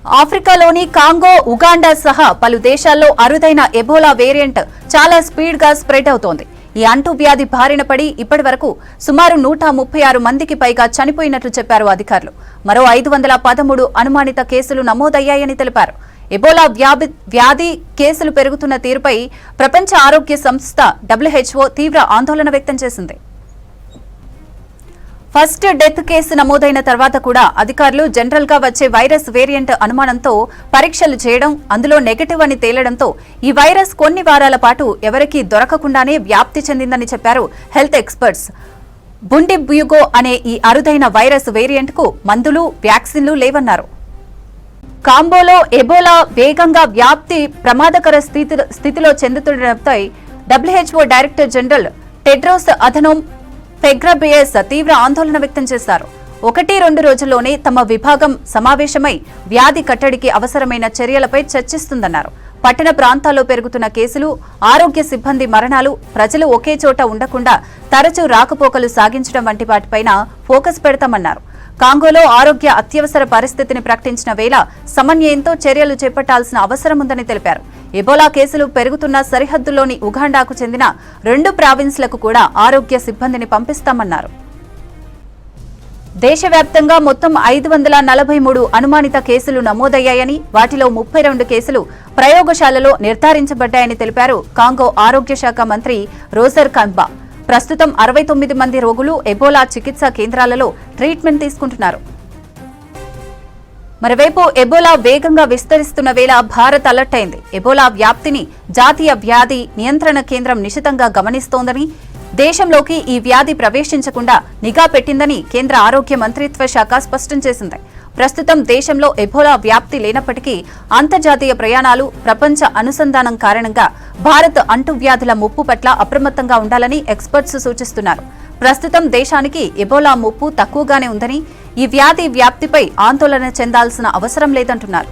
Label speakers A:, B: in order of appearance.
A: ఆఫ్రికాలోని Congo, Uganda సహా పలు దేశాల్లో అరుదైన ఎబోలా వేరియంట్ చాలా స్పీడ్ గా స్ప్రెడ్ అవుతోంది. ఈ అంటువ్యాధి బారిన పడి ఇప్పటి వరకు సుమారు 136 మందికి పైగా చనిపోయినట్లు చెప్పారు అధికారులు. మరో 513 అనుమానిత కేసులు నమోదయ్యాయని తెలిపారు. ఎబోలా వ్యాధి కేసులు పెరుగుతున్న తీరుపై ప్రపంచ ఆరోగ్య సంస్థ WHO తీవ్ర ఆందోళన వ్యక్తం చేసింది. ఫస్ట్ డెత్ కేసు నమోదైన తర్వాత కూడా అధికారులు జనరల్ గా వచ్చే వైరస్ వేరియంట్ అనుమానంతో పరీక్షలు చేయడం, అందులో నెగటివ్ అని తేలడంతో ఈ వైరస్ కొన్ని వారాల పాటు ఎవరికీ దొరకకుండానే వ్యాప్తి చెందిందని చెప్పారు హెల్త్ ఎక్స్పర్ట్స్. బుండిబ్యూగో అనే ఈ అరుదైన వైరస్ వేరియంట్ కు మందులు, వ్యాక్సిన్లు లేవన్నారు. కాంగోలో ఎబోలా వేగంగా వ్యాప్తి ప్రమాదకర స్థితిలో చెందుతుండటంపై WHO director general Tedros Adhanom గెబ్రెయేసస్ తీవ్ర ఆందోళన వ్యక్తం చేశారు. 1-2 రోజుల్లోనే తమ విభాగం సమావేశమై వ్యాధి కట్టడికి అవసరమైన చర్యలపై చర్చిస్తుందన్నారు. పట్టణ ప్రాంతాల్లో పెరుగుతున్న కేసులు, ఆరోగ్య సిబ్బంది మరణాలు, ప్రజలు ఒకే చోట ఉండకుండా తరచూ రాకపోకలు సాగించడం వంటి వాటిపైన ఫోకస్ పెడతామన్నారు. కాంగోలో ఆరోగ్య అత్యవసర పరిస్థితిని ప్రకటించిన వేళ సమన్వయంతో చర్యలు చేపట్టాల్సిన అవసరం ఉందని తెలిపారు. ఎబోలా కేసులు పెరుగుతున్న సరిహద్దుల్లోని ఉగాండాకు చెందిన 2 ప్రావిన్స్లకు కూడా ఆరోగ్య సిబ్బందిని పంపిస్తామన్నారు. దేశవ్యాప్తంగా మొత్తం 543 అనుమానిత కేసులు నమోదయ్యాయని, వాటిలో 32 కేసులు ప్రయోగశాలలో నిర్ధారించబడ్డాయని తెలిపారు కాంగో ఆరోగ్య శాఖ మంత్రి రోజర్ కంబా. ప్రస్తుతం 69 మంది రోగులు ఎబోలా చికిత్సా కేంద్రాలలో ట్రీట్మెంట్ తీసుకుంటున్నారు. మరోవైపు ఎబోలా వేగంగా విస్తరిస్తున్న వేళ భారత్ అలర్ట్ అయింది. ఎబోలా వ్యాప్తిని జాతీయ వ్యాధి నియంత్రణ కేంద్రం నిశితంగా గమనిస్తోందని, దేశంలోకి ఈ వ్యాధి ప్రవేశించకుండా నిఘా పెట్టిందని కేంద్ర ఆరోగ్య మంత్రిత్వ శాఖ స్పష్టం చేసింది. ప్రస్తుతం దేశంలో ఎబోలా వ్యాప్తి లేనప్పటికీ అంతర్జాతీయ ప్రయాణాలు, ప్రపంచ అనుసంధానం కారణంగా భారత్ అంటువ్యాధుల ముప్పు పట్ల అప్రమత్తంగా ఉండాలని ఎక్స్పర్ట్స్ సూచిస్తున్నారు. ప్రస్తుతం దేశానికి ఎబోలా ముప్పు తక్కువగానే ఉందని, ఈ వ్యాధి వ్యాప్తిపై ఆందోళన చెందాల్సిన అవసరం లేదంటున్నారు.